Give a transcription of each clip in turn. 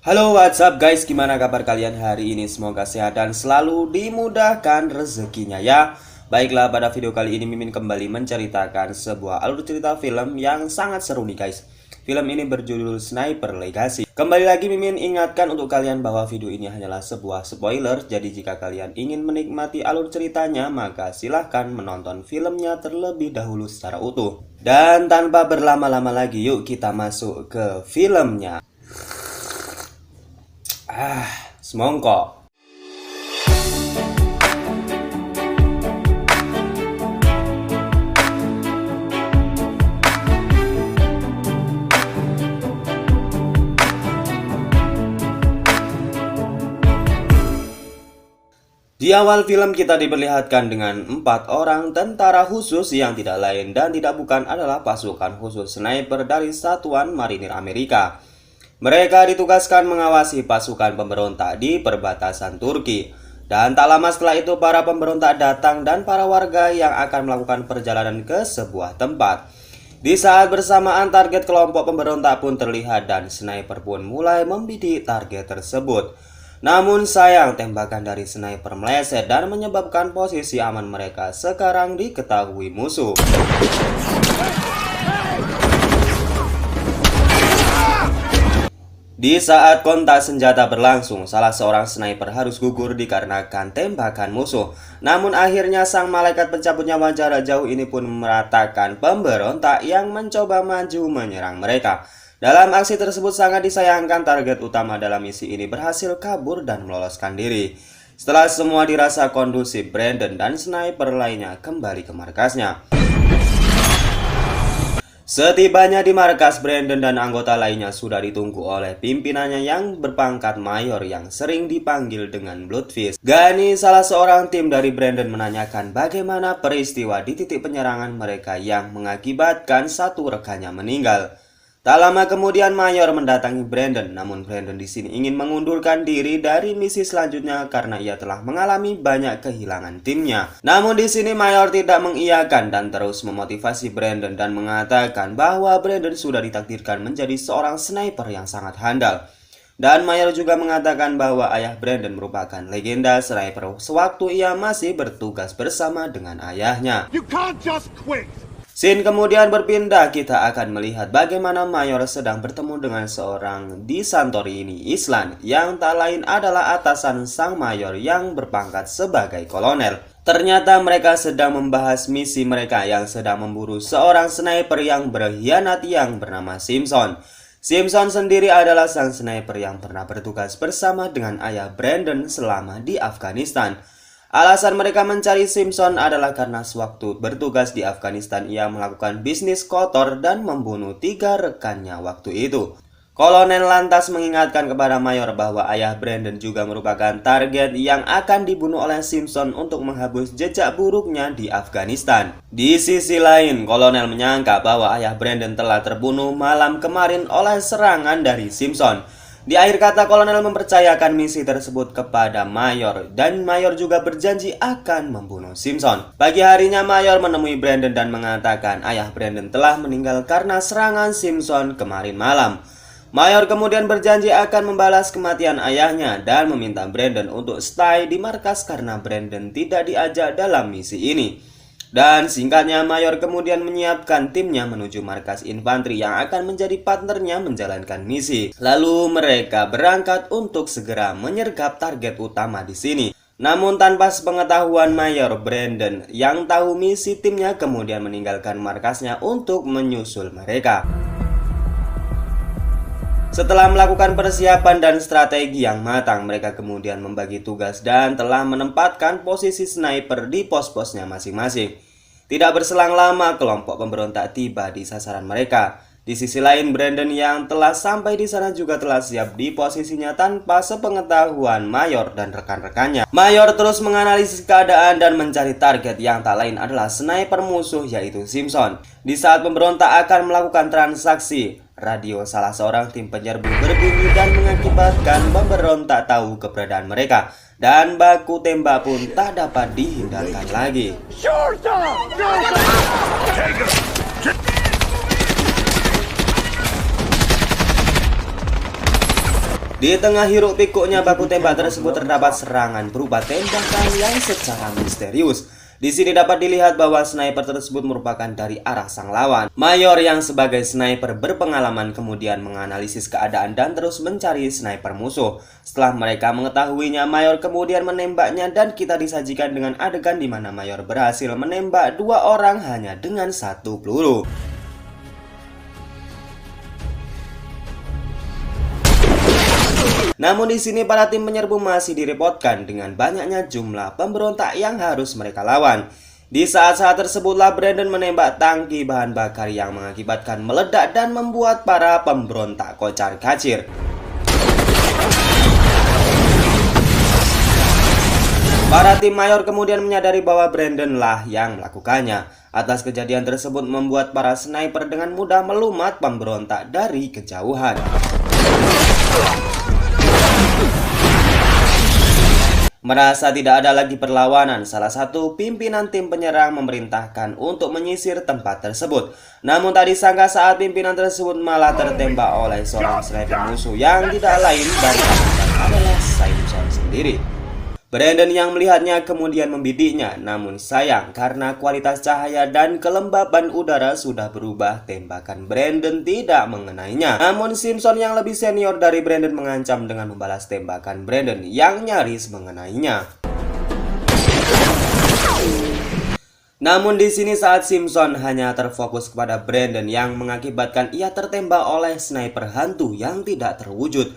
Halo, what's up guys? Gimana kabar kalian hari ini? Semoga sehat dan selalu dimudahkan rezekinya ya. Baiklah, pada video kali ini Mimin kembali menceritakan sebuah alur cerita film yang sangat seru nih guys. Film ini berjudul Sniper Legacy. Kembali lagi Mimin ingatkan untuk kalian bahwa video ini hanyalah sebuah spoiler. Jadi jika kalian ingin menikmati alur ceritanya, maka silahkan menonton filmnya terlebih dahulu secara utuh. Dan tanpa berlama-lama lagi, yuk kita masuk ke filmnya. Semongko. Di awal film kita diperlihatkan dengan 4 orang tentara khusus yang tidak lain dan tidak bukan adalah pasukan khusus sniper dari Satuan Marinir Amerika. Mereka ditugaskan mengawasi pasukan pemberontak di perbatasan Turki. Dan tak lama setelah itu para pemberontak datang dan para warga yang akan melakukan perjalanan ke sebuah tempat. Di saat bersamaan target kelompok pemberontak pun terlihat dan sniper pun mulai membidik target tersebut. Namun sayang tembakan dari sniper meleset dan menyebabkan posisi aman mereka sekarang diketahui musuh. Di saat kontak senjata berlangsung, salah seorang sniper harus gugur dikarenakan tembakan musuh. Namun akhirnya sang malaikat pencabut nyawa jarak jauh ini pun meratakan pemberontak yang mencoba maju menyerang mereka. Dalam aksi tersebut sangat disayangkan target utama dalam misi ini berhasil kabur dan meloloskan diri. Setelah semua dirasa kondusif, Brandon dan sniper lainnya kembali ke markasnya. Setibanya di markas, Brandon dan anggota lainnya sudah ditunggu oleh pimpinannya yang berpangkat mayor yang sering dipanggil dengan Bloodfist. Gani, salah seorang tim dari Brandon, menanyakan bagaimana peristiwa di titik penyerangan mereka yang mengakibatkan satu rekannya meninggal. Tak lama kemudian Mayor mendatangi Brandon, namun Brandon di sini ingin mengundurkan diri dari misi selanjutnya karena ia telah mengalami banyak kehilangan timnya. Namun di sini Mayor tidak mengiyakan dan terus memotivasi Brandon dan mengatakan bahwa Brandon sudah ditakdirkan menjadi seorang sniper yang sangat handal. Dan Mayor juga mengatakan bahwa ayah Brandon merupakan legenda sniper sewaktu ia masih bertugas bersama dengan ayahnya. You can't just quit. Scene kemudian berpindah, kita akan melihat bagaimana Mayor sedang bertemu dengan seorang di Santorini, Island, yang tak lain adalah atasan sang Mayor yang berpangkat sebagai kolonel. Ternyata mereka sedang membahas misi mereka yang sedang memburu seorang sniper yang berkhianat yang bernama Simpson. Simpson sendiri adalah sang sniper yang pernah bertugas bersama dengan ayah Brandon selama di Afghanistan. Alasan mereka mencari Simpson adalah karena sewaktu bertugas di Afghanistan ia melakukan bisnis kotor dan membunuh 3 rekannya waktu itu. Kolonel lantas mengingatkan kepada Mayor bahwa ayah Brandon juga merupakan target yang akan dibunuh oleh Simpson untuk menghapus jejak buruknya di Afghanistan. Di sisi lain, Kolonel menyangka bahwa ayah Brandon telah terbunuh malam kemarin oleh serangan dari Simpson. Di akhir kata, Kolonel mempercayakan misi tersebut kepada Mayor dan Mayor juga berjanji akan membunuh Simpson. Pagi harinya Mayor menemui Brandon dan mengatakan ayah Brandon telah meninggal karena serangan Simpson kemarin malam. Mayor kemudian berjanji akan membalas kematian ayahnya dan meminta Brandon untuk stay di markas karena Brandon tidak diajak dalam misi ini. Dan singkatnya Mayor kemudian menyiapkan timnya menuju markas infanteri yang akan menjadi partnernya menjalankan misi. Lalu mereka berangkat untuk segera menyergap target utama di sini. Namun tanpa sepengetahuan Mayor, Brandon yang tahu misi timnya kemudian meninggalkan markasnya untuk menyusul mereka. Setelah melakukan persiapan dan strategi yang matang, mereka kemudian membagi tugas dan telah menempatkan posisi sniper di pos-posnya masing-masing. Tidak berselang lama, kelompok pemberontak tiba di sasaran mereka. Di sisi lain, Brandon yang telah sampai di sana juga telah siap di posisinya tanpa sepengetahuan Mayor dan rekan-rekannya. Mayor terus menganalisis keadaan dan mencari target yang tak lain adalah sniper musuh yaitu Simpson. Di saat pemberontak akan melakukan transaksi, radio salah seorang tim penyerbu berbunyi dan mengakibatkan pemberontak tahu keberadaan mereka. Dan baku tembak pun tak dapat dihindarkan lagi. Di tengah hiruk pikuknya baku tembak tersebut terdapat serangan berupa tembakan yang secara misterius. Di sini dapat dilihat bahwa sniper tersebut merupakan dari arah sang lawan. Mayor yang sebagai sniper berpengalaman kemudian menganalisis keadaan dan terus mencari sniper musuh. Setelah mereka mengetahuinya, Mayor kemudian menembaknya dan kita disajikan dengan adegan di mana Mayor berhasil menembak 2 orang hanya dengan 1 peluru. Namun di sini para tim penyerbu masih direpotkan dengan banyaknya jumlah pemberontak yang harus mereka lawan. Di saat-saat tersebutlah Brandon menembak tangki bahan bakar yang mengakibatkan meledak dan membuat para pemberontak kocar-kacir. Para tim Mayor kemudian menyadari bahwa Brandon lah yang melakukannya. Atas kejadian tersebut membuat para sniper dengan mudah melumat pemberontak dari kejauhan. Merasa tidak ada lagi perlawanan, salah satu pimpinan tim penyerang memerintahkan untuk menyisir tempat tersebut. Namun tak disangka saat pimpinan tersebut malah tertembak oleh seorang sniper musuh yang tidak lain dan adalah Simpson sendiri. Brandon yang melihatnya kemudian membidiknya, namun sayang karena kualitas cahaya dan kelembaban udara sudah berubah, tembakan Brandon tidak mengenainya. Namun Simpson yang lebih senior dari Brandon mengancam dengan membalas tembakan Brandon yang nyaris mengenainya. Namun di sini saat Simpson hanya terfokus kepada Brandon yang mengakibatkan ia tertembak oleh sniper hantu yang tidak terwujud.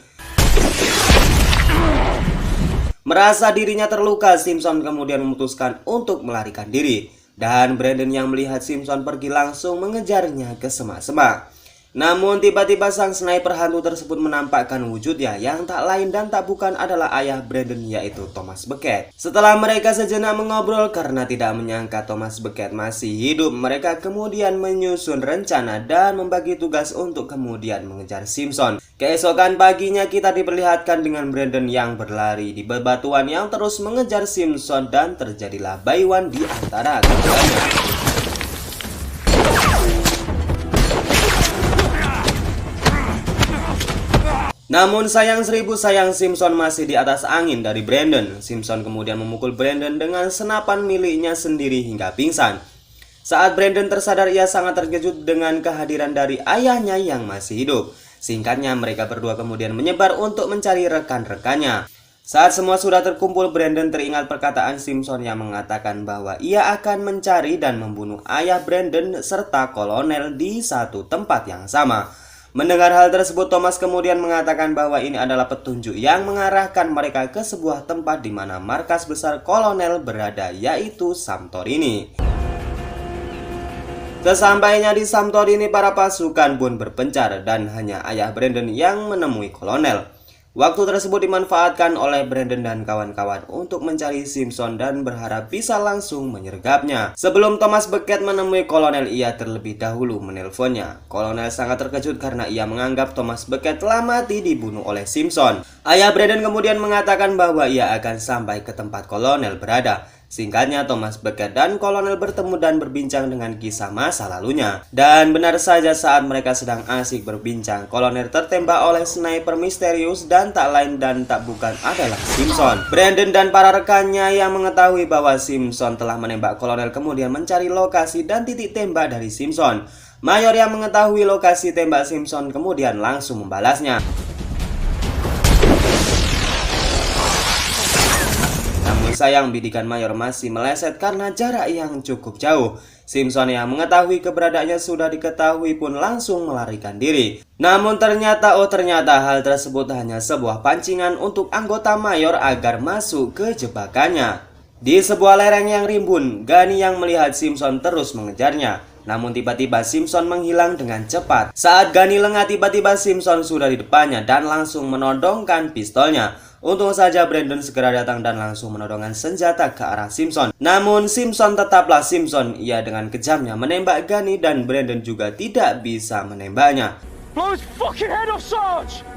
Merasa dirinya terluka, Simpson kemudian memutuskan untuk melarikan diri. Dan Brandon yang melihat Simpson pergi langsung mengejarnya ke semak-semak. Namun tiba-tiba sang sniper hantu tersebut menampakkan wujudnya yang tak lain dan tak bukan adalah ayah Brandon, yaitu Thomas Becket. Setelah mereka sejenak mengobrol karena tidak menyangka Thomas Becket masih hidup, mereka kemudian menyusun rencana dan membagi tugas untuk kemudian mengejar Simpson. Keesokan paginya kita diperlihatkan dengan Brandon yang berlari di bebatuan yang terus mengejar Simpson dan terjadilah bayuan di antara keduanya. Namun sayang seribu sayang Simpson masih di atas angin dari Brandon. Simpson kemudian memukul Brandon dengan senapan miliknya sendiri hingga pingsan. Saat Brandon tersadar, ia sangat terkejut dengan kehadiran dari ayahnya yang masih hidup. Singkatnya mereka berdua kemudian menyebar untuk mencari rekan-rekannya. Saat semua sudah terkumpul, Brandon teringat perkataan Simpson yang mengatakan bahwa ia akan mencari dan membunuh ayah Brandon serta kolonel di satu tempat yang sama. Mendengar hal tersebut, Thomas kemudian mengatakan bahwa ini adalah petunjuk yang mengarahkan mereka ke sebuah tempat di mana markas besar kolonel berada, yaitu Santorini. Sesampainya di Santorini, para pasukan pun berpencar dan hanya ayah Brandon yang menemui kolonel. Waktu tersebut dimanfaatkan oleh Brandon dan kawan-kawan untuk mencari Simpson dan berharap bisa langsung menyergapnya. Sebelum Thomas Becket menemui kolonel, ia terlebih dahulu menelponnya. Kolonel sangat terkejut karena ia menganggap Thomas Becket telah mati dibunuh oleh Simpson. Ayah Brandon kemudian mengatakan bahwa ia akan sampai ke tempat kolonel berada. Singkatnya, Thomas Becket dan kolonel bertemu dan berbincang dengan kisah masa lalunya. Dan benar saja saat mereka sedang asik berbincang, kolonel tertembak oleh sniper misterius dan tak lain dan tak bukan adalah Simpson. Brandon dan para rekannya yang mengetahui bahwa Simpson telah menembak kolonel kemudian mencari lokasi dan titik tembak dari Simpson. Mayor yang mengetahui lokasi tembak Simpson kemudian langsung membalasnya. Sayang bidikan Mayor masih meleset karena jarak yang cukup jauh. Simpson yang mengetahui keberadaannya sudah diketahui pun langsung melarikan diri. Namun ternyata hal tersebut hanya sebuah pancingan untuk anggota Mayor agar masuk ke jebakannya. Di sebuah lereng yang rimbun, Gunny yang melihat Simpson terus mengejarnya. Namun tiba-tiba Simpson menghilang dengan cepat. Saat Gunny lengah, tiba-tiba Simpson sudah di depannya dan langsung menodongkan pistolnya. Untung saja Brandon segera datang dan langsung menodongkan senjata ke arah Simpson. Namun Simpson tetaplah Simpson. Ia dengan kejamnya menembak Gunny dan Brandon juga tidak bisa menembaknya. Blow his fucking head off, Sarge!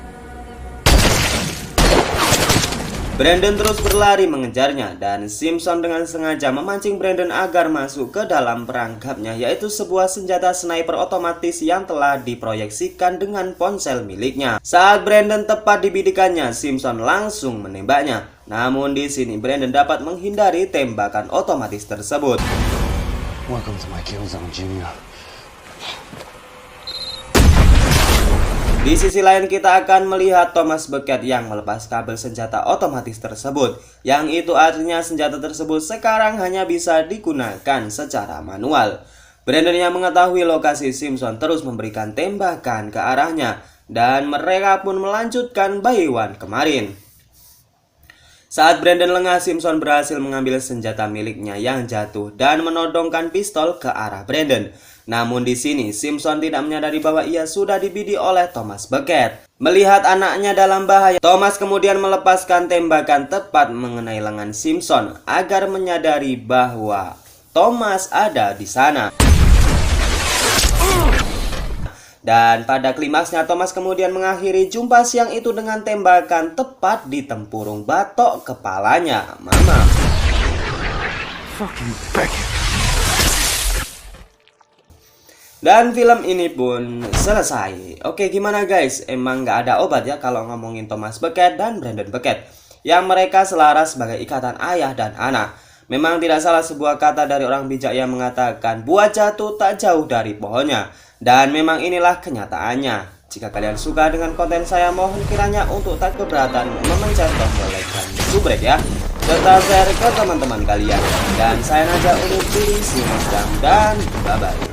Brandon terus berlari mengejarnya dan Simpson dengan sengaja memancing Brandon agar masuk ke dalam perangkapnya, yaitu sebuah senjata sniper otomatis yang telah diproyeksikan dengan ponsel miliknya. Saat Brandon tepat di bidikannya, Simpson langsung menembaknya. Namun di sini Brandon dapat menghindari tembakan otomatis tersebut. Welcome to my kill zone, Junior. Di sisi lain kita akan melihat Thomas Beckett yang melepas kabel senjata otomatis tersebut. Yang itu artinya senjata tersebut sekarang hanya bisa digunakan secara manual. Brandon yang mengetahui lokasi Simpson terus memberikan tembakan ke arahnya. Dan mereka pun melanjutkan by one kemarin. Saat Brandon lengah, Simpson berhasil mengambil senjata miliknya yang jatuh dan menodongkan pistol ke arah Brandon. Namun di sini Simpson tidak menyadari bahwa ia sudah dibidik oleh Thomas Beckett. Melihat anaknya dalam bahaya, Thomas kemudian melepaskan tembakan tepat mengenai lengan Simpson agar menyadari bahwa Thomas ada di sana. Dan pada klimaksnya Thomas kemudian mengakhiri jumpa siang itu dengan tembakan tepat di tempurung batok kepalanya. Mama. Fucking Beckett. Dan film ini pun selesai. Oke, gimana guys? Emang nggak ada obat ya kalau ngomongin Thomas Beckett dan Brandon Beckett, yang mereka selaras sebagai ikatan ayah dan anak. Memang tidak salah sebuah kata dari orang bijak yang mengatakan buah jatuh tak jauh dari pohonnya. Dan memang inilah kenyataannya. Jika kalian suka dengan konten saya, mohon kiranya untuk tak keberatan memencet tombol like dan subrek ya, serta share ke teman-teman kalian. Dan saya Naja undur diri, see you next time, dan bye-bye.